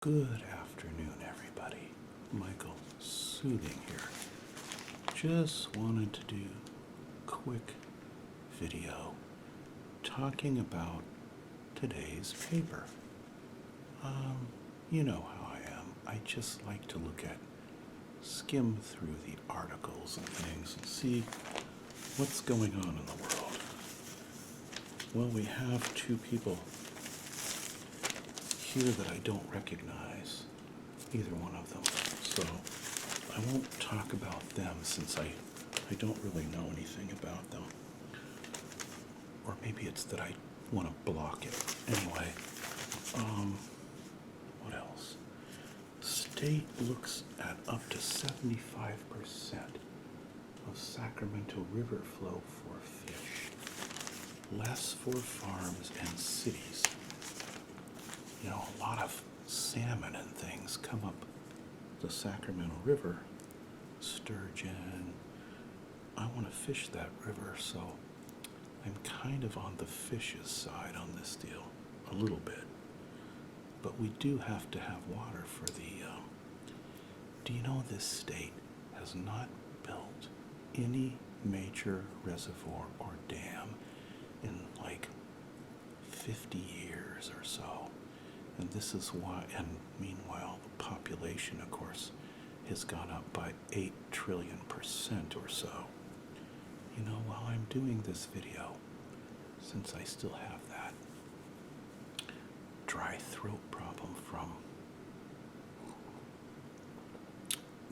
Good afternoon, everybody. Michael Soothing here. Just wanted to do a quick video talking about today's paper. You know how I am. I just like to skim through the articles and things and see what's going on in the world. Well, we have two people here that I don't recognize, either one of them. So I won't talk about them since I don't really know anything about them. Or maybe it's that I want to block it. Anyway, what else? State looks at up to 75% of Sacramento River flow for fish, less for farms and cities. You know, a lot of salmon and things come up the Sacramento River, sturgeon. I want to fish that river, so I'm kind of on the fish's side on this deal, a little bit. But we do have to have water for the, do you know this state has not built any major reservoir or dam in like 50 years or so? And this is why, and meanwhile, the population, of course, has gone up by 8 trillion% or so. You know, while I'm doing this video, since I still have that dry throat problem from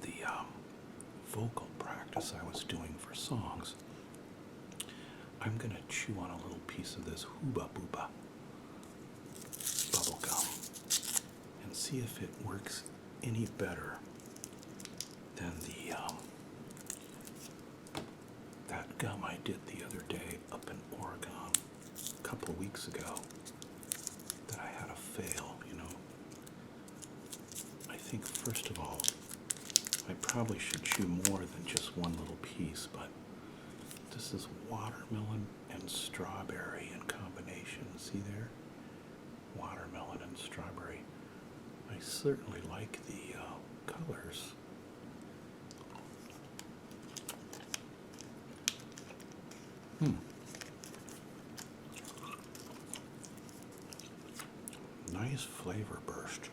the vocal practice I was doing for songs, I'm going to chew on a little piece of this Hubba Bubba bubble gum and see if it works any better than the that gum I did the other day up in Oregon a couple of weeks ago that I had a fail, you know. I think first of all I probably should chew more than just one little piece, but this is watermelon and strawberry in combination. See there? Watermelon and strawberry. I certainly like the colors. Nice flavor burst.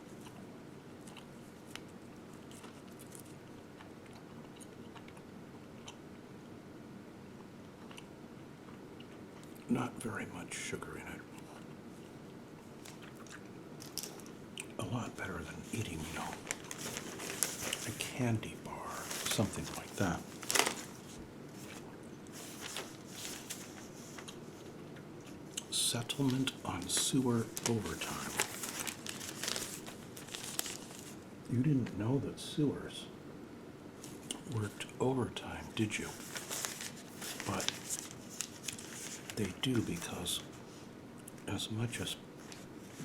Not very much sugar in it. A lot better than eating, you know, a candy bar, something like that. Settlement on sewer overtime. You didn't know that sewers worked overtime, did you? But they do, because as much as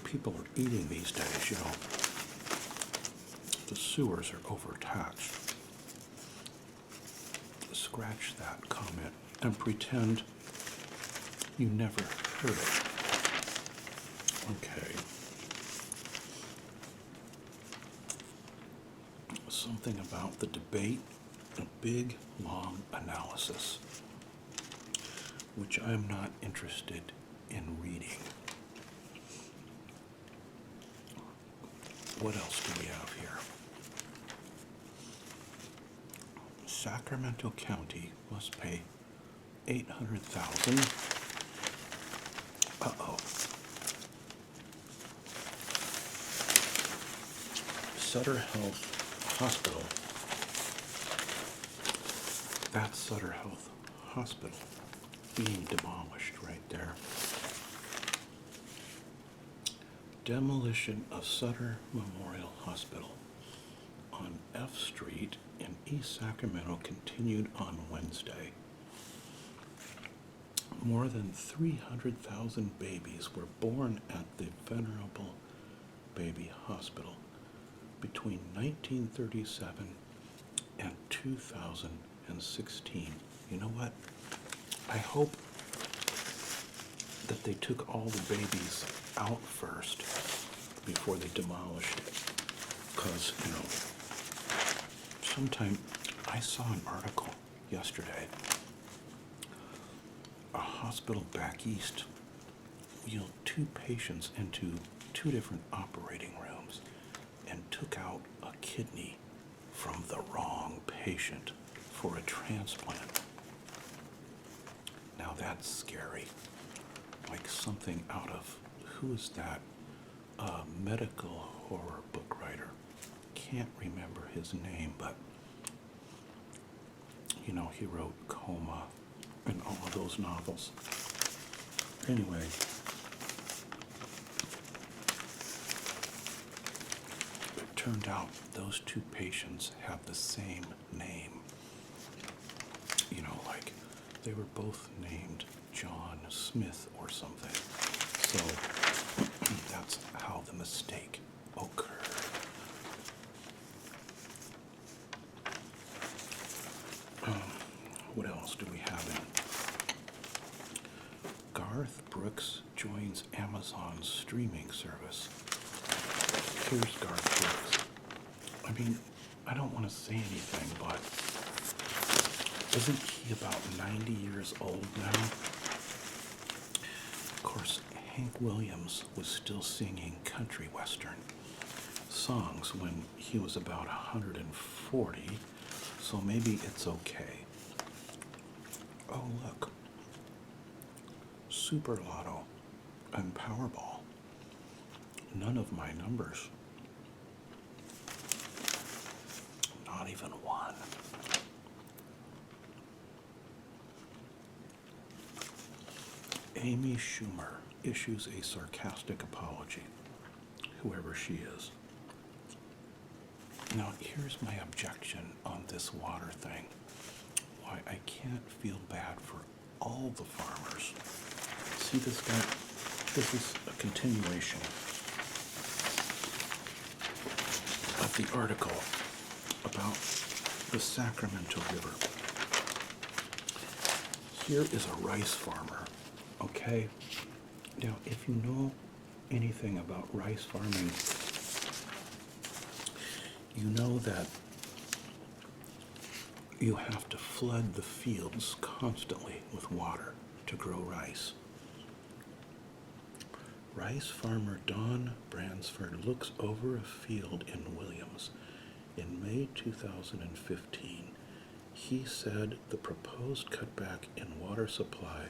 people are eating these days, you know, the sewers are overtaxed. Scratch that comment and pretend you never heard it. Okay. Something about the debate, a big, long analysis, which I am not interested in reading. What else do we have here? Sacramento County must pay $800,000. Uh-oh. Sutter Health Hospital. That's Sutter Health Hospital being demolished right there. Demolition of Sutter Memorial Hospital on F Street in East Sacramento continued on Wednesday. More than 300,000 babies were born at the Venerable Baby Hospital between 1937 and 2016. You know what? I hope that they took all the babies out first before they demolished it. Because, sometime I saw an article yesterday. A hospital back east wheeled 2 patients into 2 different operating rooms and took out a kidney from the wrong patient for a transplant. Now that's scary. Like something out of, who is that? A medical horror book writer. Can't remember his name, but he wrote Coma and all of those novels. Anyway, it turned out those 2 patients have the same name. Like they were both named John Smith or something. So that's how the mistake occurred. What else do we have in? Garth Brooks joins Amazon's streaming service. Here's Garth Brooks. I mean, I don't want to say anything, but isn't he about 90 years old now? Of course, Hank Williams was still singing country western songs when he was about 140, so maybe it's okay. Oh, look. Super Lotto and Powerball. None of my numbers. Not even one. Amy Schumer issues a sarcastic apology, whoever she is. Now, here's my objection on this water thing. Why I can't feel bad for all the farmers. See this guy? This is a continuation of the article about the Sacramento River. Here is a rice farmer, okay? Now, if you know anything about rice farming, you know that you have to flood the fields constantly with water to grow rice. Rice farmer Don Bransford looks over a field in Williams. In May 2015, he said the proposed cutback in water supply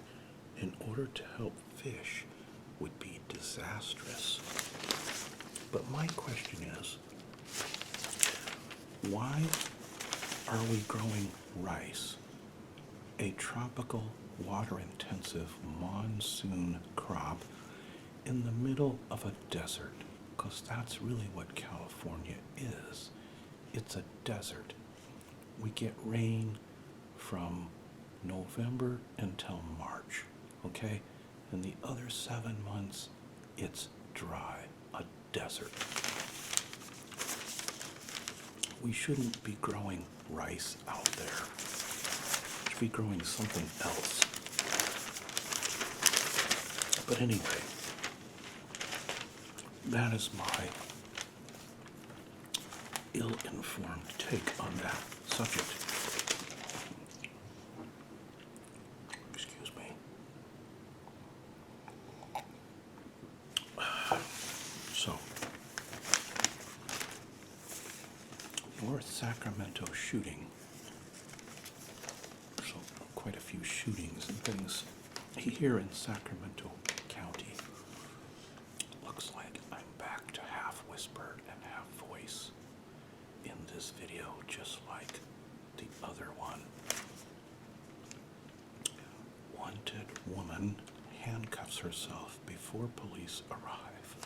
in order to help fish would be disastrous. But my question is, why are we growing rice, a tropical, water-intensive monsoon crop, in the middle of a desert? Because that's really what California is. It's a desert. We get rain from November until March, okay? And the other 7 months, it's dry, a desert. We shouldn't be growing rice out there. We should be growing something else. But anyway, that is my ill-informed take on that subject. Excuse me. So, North Sacramento shooting. So, quite a few shootings and things here in Sacramento County. Looks like I'm back to half whisper and half voice in this video, just like the other one. Wanted woman handcuffs herself before police arrive.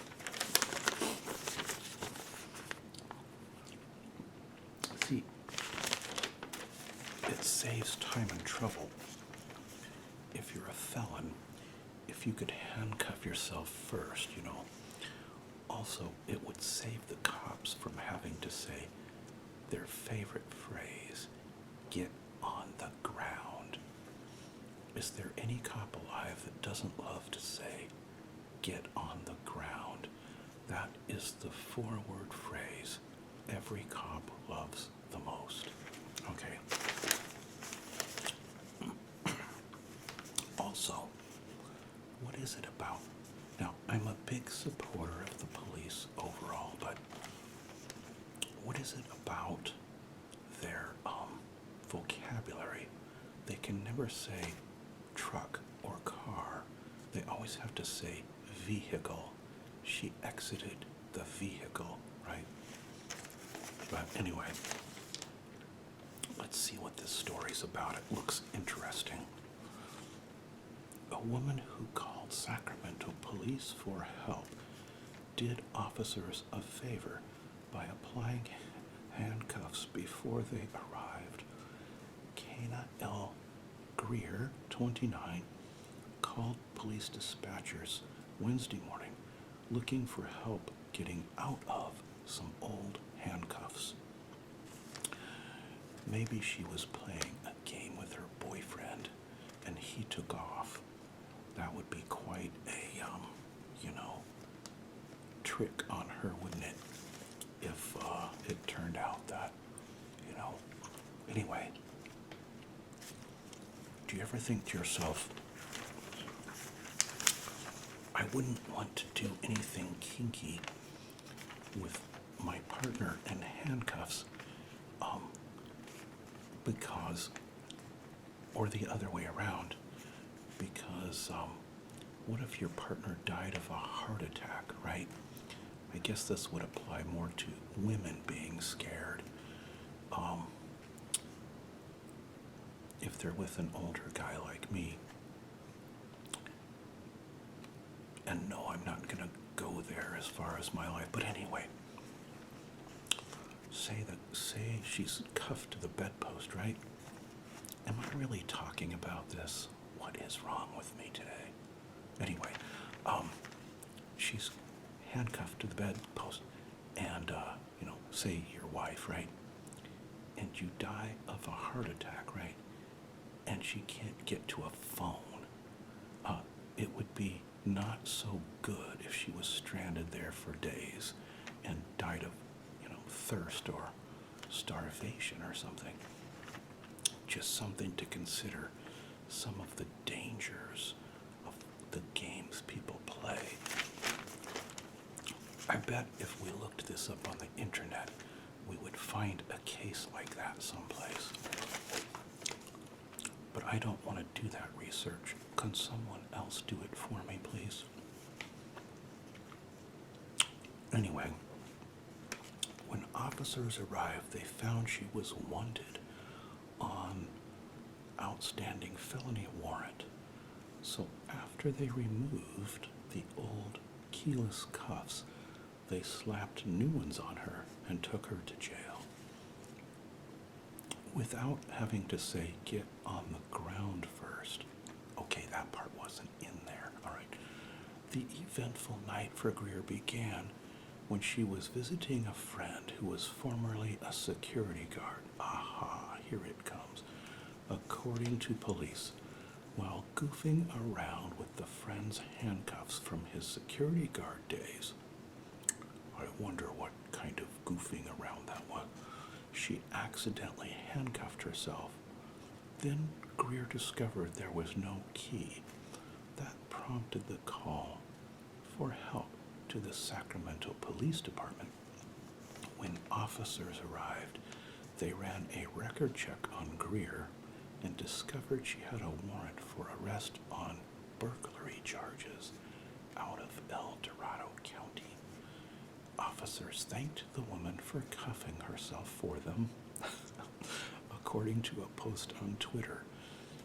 See, it saves time and trouble if you're a felon, if you could handcuff yourself first, you know. Also, it would save the cops from having to say their favorite phrase, get on the ground. Is there any cop alive that doesn't love to say, get on the ground? That is the 4-word phrase Also, what is it about? Now, I'm a big supporter of the police overall, but what is it about their vocabulary? They can never say truck or car. They always have to say vehicle. She exited the vehicle, right? But anyway, let's see what this story's about. It looks interesting. A woman who called Sacramento police for help did officers a favor by applying handcuffs before they arrived. Kana L. Greer, 29, called police dispatchers Wednesday morning looking for help getting out of some old handcuffs. Maybe she was playing a game with her boyfriend and he took off. That would be quite a, trick on her, wouldn't it? If it turned out that, Anyway, do you ever think to yourself, I wouldn't want to do anything kinky with my partner in handcuffs, because, or the other way around, because what if your partner died of a heart attack, right? I guess this would apply more to women being scared. If they're with an older guy like me. And no, I'm not going to go there as far as my life. But anyway, say she's cuffed to the bedpost, right? Am I really talking about this? What is wrong with me today? Anyway, she's handcuffed to the bedpost, and say your wife, right? And you die of a heart attack, right? And she can't get to a phone. It would be not so good if she was stranded there for days and died of, thirst or starvation or something. Just something to consider, some of the dangers of the games people play. I bet if we looked this up on the internet, we would find a case like that someplace. But I don't want to do that research. Can someone else do it for me, please? Anyway, when officers arrived, they found she was wanted on outstanding felony warrant. So after they removed the old keyless cuffs, they slapped new ones on her and took her to jail. Without having to say, get on the ground first. Okay, that part wasn't in there. All right. The eventful night for Greer began when she was visiting a friend who was formerly a security guard. Aha, here it comes. According to police, while goofing around with the friend's handcuffs from his security guard days. I wonder what kind of goofing around that was. She accidentally handcuffed herself. Then Greer discovered there was no key. That prompted the call for help to the Sacramento Police Department. When officers arrived, they ran a record check on Greer and discovered she had a warrant for arrest on burglary charges out of El Dorado County. Officers thanked the woman for cuffing herself for them. According to a post on Twitter,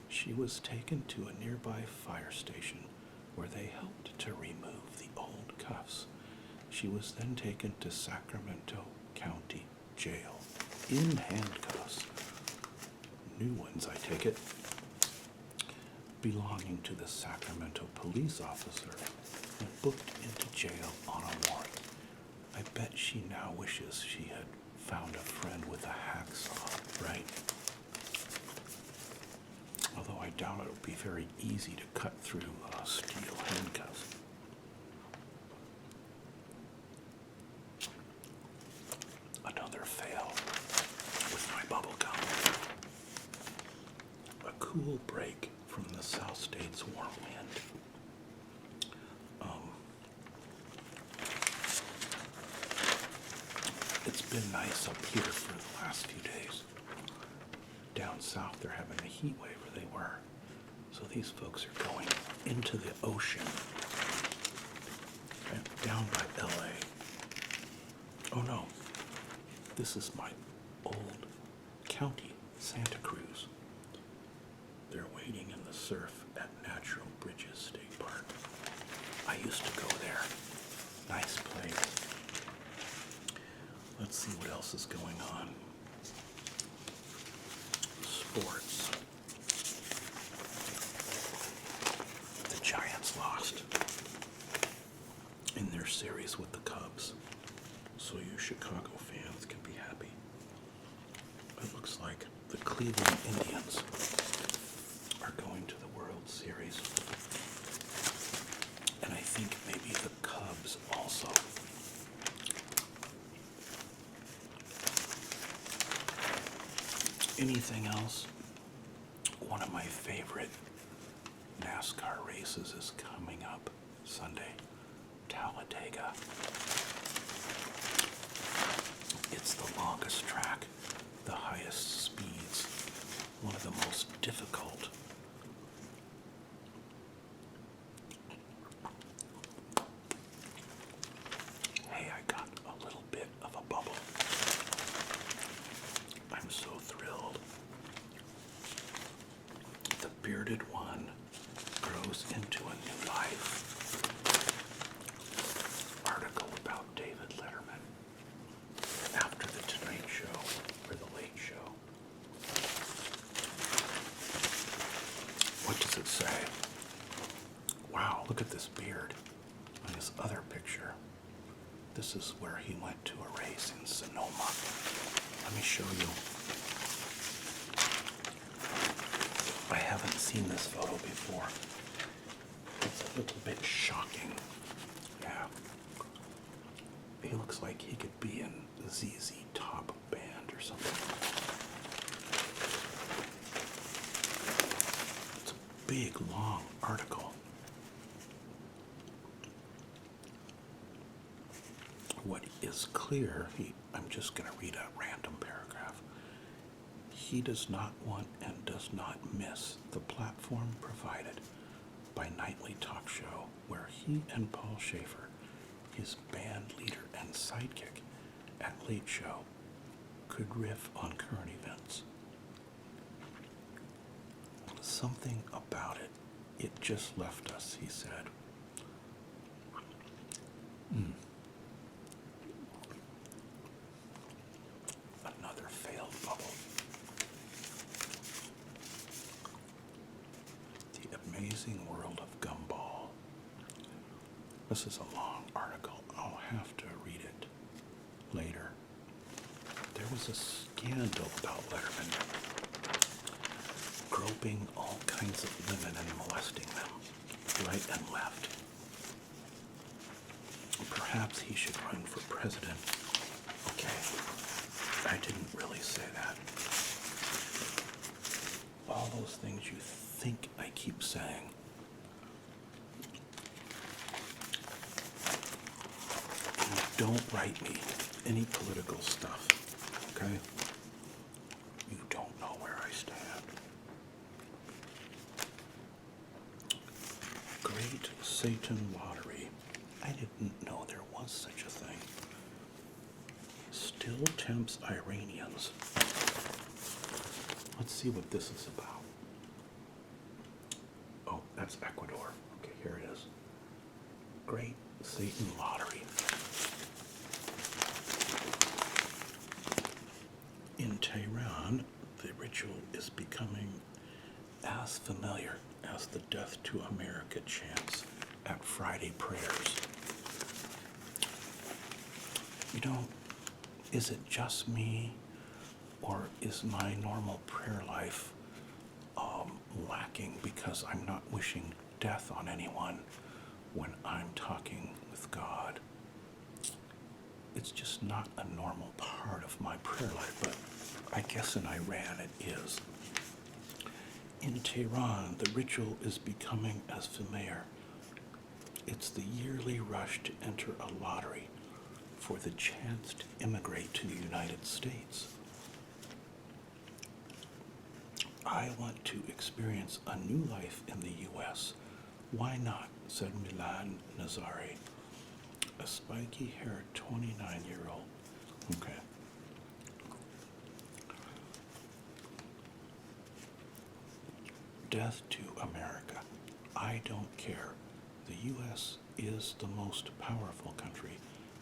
she was taken to a nearby fire station where they helped to remove the old cuffs. She was then taken to Sacramento County Jail in handcuffs. New ones, I take it, belonging to the Sacramento police officer, and booked into jail on a warrant. I bet she now wishes she had found a friend with a hacksaw, right? Although I doubt it'll be very easy to cut through steel handcuffs. Another fail with my bubble gum. A cool break from from the South States warm wind. It's been nice up here for the last few days. Down south, they're having a heat wave, or they were. So these folks are going into the ocean. Okay, down by LA. Oh no, this is my old county, Santa Cruz. They're wading in the surf at Natural Bridges State Park. I used to go there. Nice place. Let's see what else is going on. Sports. The Giants lost in their series with the Cubs. So you Chicago fans can be happy. It looks like the Cleveland Indians are going to the World Series. And I think maybe the Cubs also. Anything else? One of my favorite NASCAR races is coming up Sunday, Talladega. It's the longest track, the highest speeds, one of the most difficult. Hey, I got a little bit of a bubble. I'm so thrilled. The bearded one grows into a new life. Article about David Letterman after the Tonight Show or the Late Show. What does it say? Wow, look at this beard on his other picture. This is where he went to a race in Sonoma. Let me show you. I haven't seen this photo before. It's a little bit shocking. Yeah. He looks like he could be in ZZ Top band or something. It's a big, long article. What is clear, I'm just going to read a random paragraph. He does not want and does not miss the platform provided by Nightly Talk Show, where he and Paul Schaefer, his band leader and sidekick at Late Show, could riff on current events. Something about it, it just left us, he said. Another failed bubble. The Amazing World of Gumball. This is a long article. I'll have to read it later. There was a scandal about Letterman groping all kinds of women and molesting them, right and left. Perhaps he should run for president. Okay, I didn't really say that. All those things you think I keep saying. Don't write me any political stuff, okay? You don't know where I stand. Great Satan Lottery. I didn't know there was such a thing. Still tempts Iranians. Let's see what this is about. Oh, that's Ecuador. Okay, here it is. Great Satan Lottery. In Tehran, the ritual is becoming as familiar as the Death to America chants at Friday prayers. You know, is it just me, or is my normal prayer life lacking because I'm not wishing death on anyone when I'm talking with God? It's just not a normal part of my prayer life, but I guess in Iran it is. In Tehran, the ritual is becoming as familiar. It's the yearly rush to enter a lottery for the chance to immigrate to the United States. I want to experience a new life in the U.S. Why not? Said Milan Nazari, a spiky-haired 29-year-old. Okay. Death to America. I don't care. The U.S. is the most powerful country,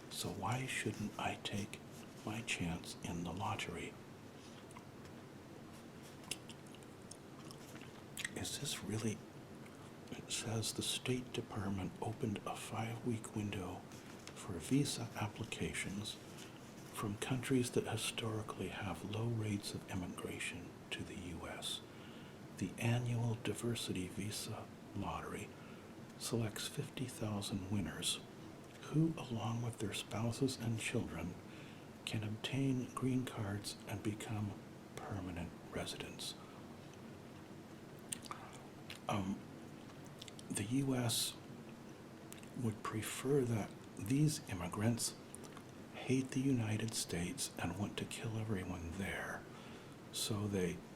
so why shouldn't I take my chance in the lottery? Is this really? It says the State Department opened a 5-week window for visa applications from countries that historically have low rates of immigration to the U.S. The annual diversity visa lottery selects 50,000 winners who, along with their spouses and children, can obtain green cards and become permanent residents. The U.S. would prefer that these immigrants hate the United States and want to kill everyone there. So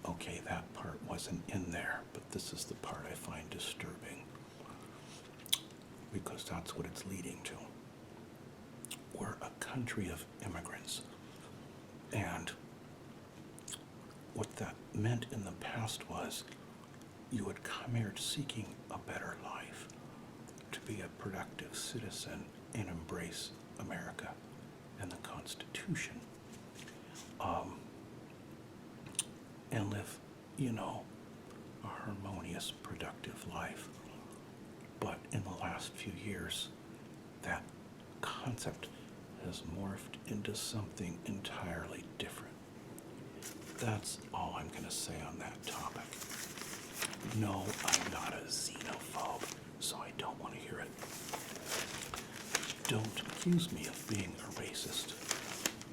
okay, that part wasn't in there, but this is the part I find disturbing, because that's what it's leading to. We're a country of immigrants, and what that meant in the past was you would come here seeking a better life, to be a productive citizen and embrace America and the Constitution, and live, a harmonious, productive life. But in the last few years, that concept has morphed into something entirely different. That's all I'm going to say on that topic. No, I'm not a xenophobe, so I don't want to hear it. Don't accuse me of being a racist,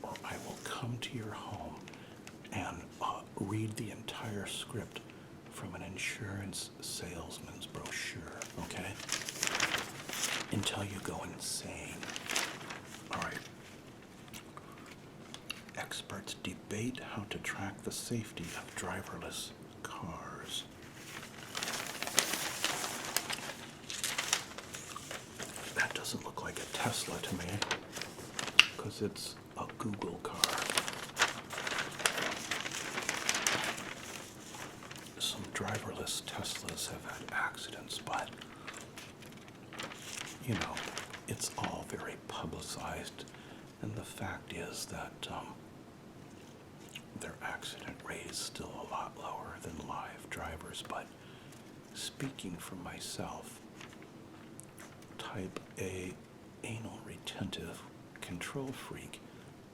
or I will come to your home and read the entire script from an insurance salesman's brochure, okay? Until you go insane. All right. Experts debate how to track the safety of driverless cars. That doesn't look like a Tesla to me, because it's a Google car. Some driverless Teslas have had accidents, but, it's all very publicized, and the fact is that their accident rate is still a lot lower than live drivers. But speaking for myself, type A, anal retentive, control freak,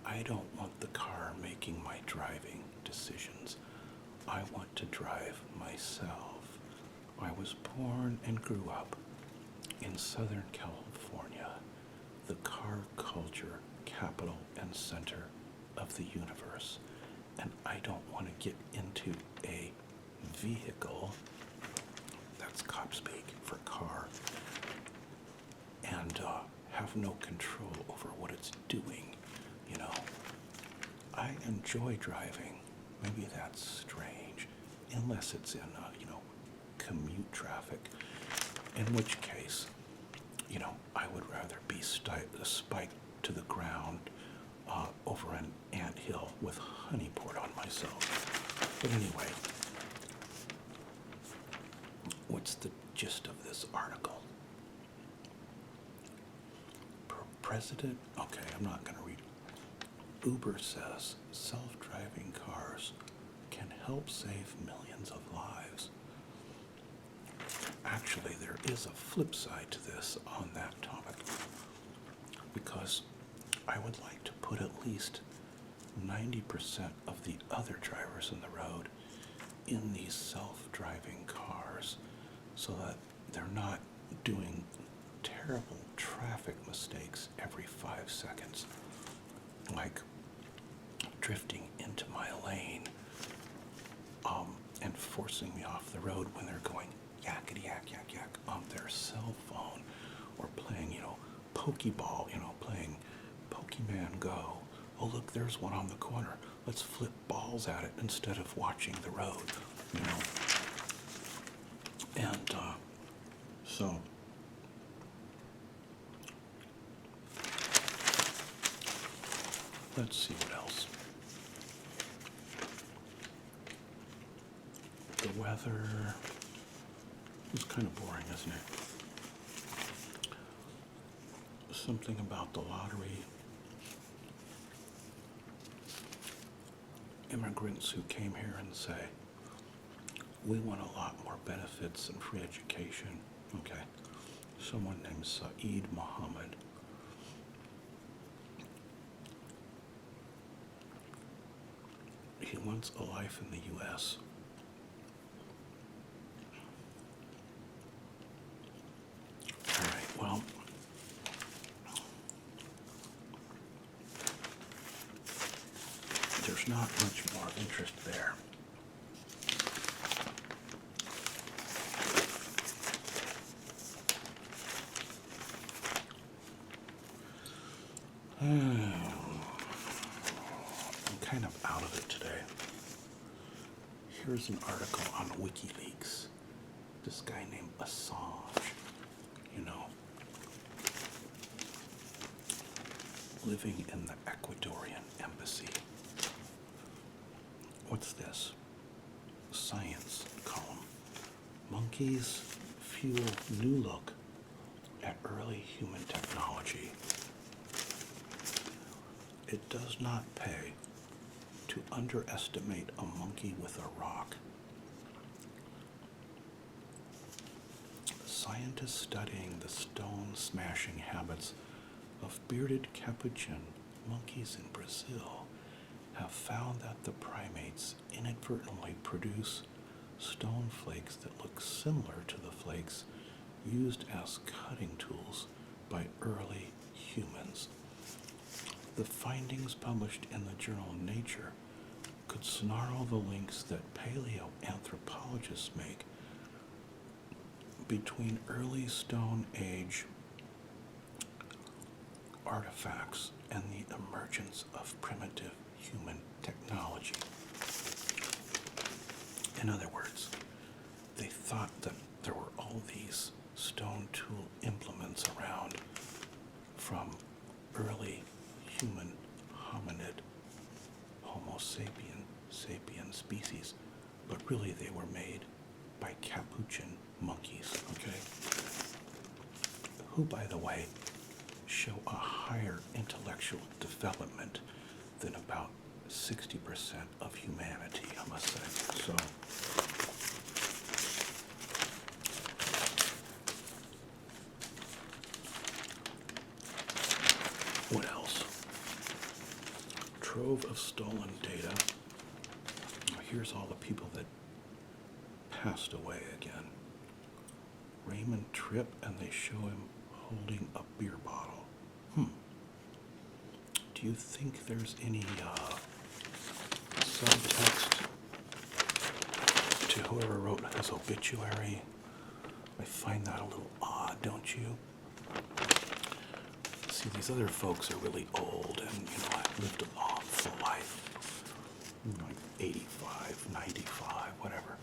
I don't want the car making my driving decisions. I want to drive myself. I was born and grew up in Southern California, the car culture capital and center of the universe, and I don't want to get into a vehicle, that's cop speak for car, and have no control over what it's doing. I enjoy driving. Maybe that's strange, unless it's in commute traffic, in which case, I would rather be spiked to the ground over an anthill with honey poured on myself. But anyway, what's the gist of this article? President? Okay, I'm not going to read it. Uber says self-driving cars can help save millions of lives. Actually, there is a flip side to this on that topic, because I would like to put at least 90% of the other drivers on the road in these self-driving cars, so that they're not doing terrible traffic mistakes every 5 seconds, like drifting into my lane and forcing me off the road when they're going yakety yak yak yak on their cell phone, or playing, Pokeball, playing Pokemon Go. Oh, look, there's one on the corner. Let's flip balls at it instead of watching the road, you know. And so let's see what else. The weather is kind of boring, isn't it? Something about the lottery. Immigrants who came here and say, we want a lot more benefits and free education. Okay. Someone named Saeed Muhammad. He wants a life in the U.S. All right, well, there's not much more interest there. I'm kind of out of it today. Here's an article on WikiLeaks. This guy named Assange, living in the Ecuadorian embassy. What's this? Science column. Monkeys fuel new look at early human technology. It does not pay to underestimate a monkey with a rock. Scientists studying the stone-smashing habits of bearded capuchin monkeys in Brazil have found that the primates inadvertently produce stone flakes that look similar to the flakes used as cutting tools by early humans. The findings published in the journal Nature could snarl the links that paleoanthropologists make between early Stone Age artifacts and the emergence of primitive human technology. In other words, they thought that there were all these stone tool implements around from early human hominid, Homo sapien species, but really they were made by capuchin monkeys, okay? Who, by the way, show a higher intellectual development than about 60% of humanity, I must say. So, what else? Trove of stolen data. Here's all the people that passed away again. Raymond Tripp, and they show him holding a beer bottle. Do you think there's any subtext to whoever wrote his obituary? I find that a little odd, don't you? See, these other folks are really old and, lived a long, full life. Like 85, 95, whatever.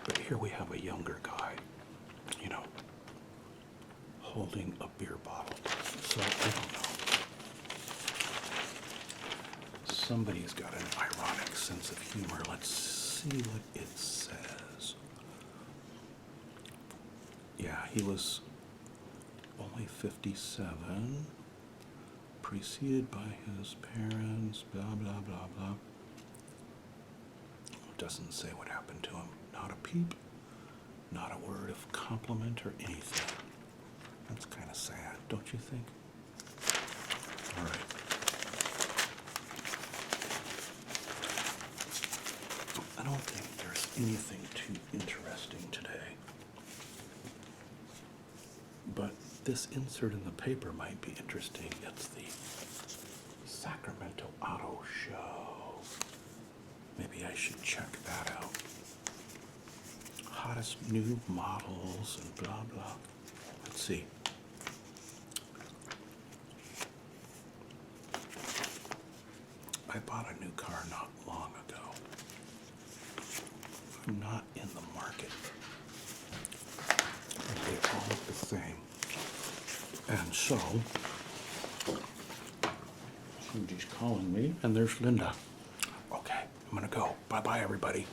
But here we have a younger guy, holding a beer bottle. So, I don't know. Somebody's got an ironic sense of humor. Let's see what it says. Yeah, he was only 57, preceded by his parents, blah, blah, blah, blah. Doesn't say what happened to him. Not a peep, not a word of compliment or anything. That's kind of sad, don't you think? All right. I don't think there's anything too interesting today. But this insert in the paper might be interesting. It's the Sacramento Auto Show. Maybe I should check that out. Hottest new models and blah, blah. Let's see. I bought a new car not long ago. I'm not in the market. They all look the same. And so, somebody's calling me, and there's Linda. Okay, I'm gonna go. Bye-bye, everybody.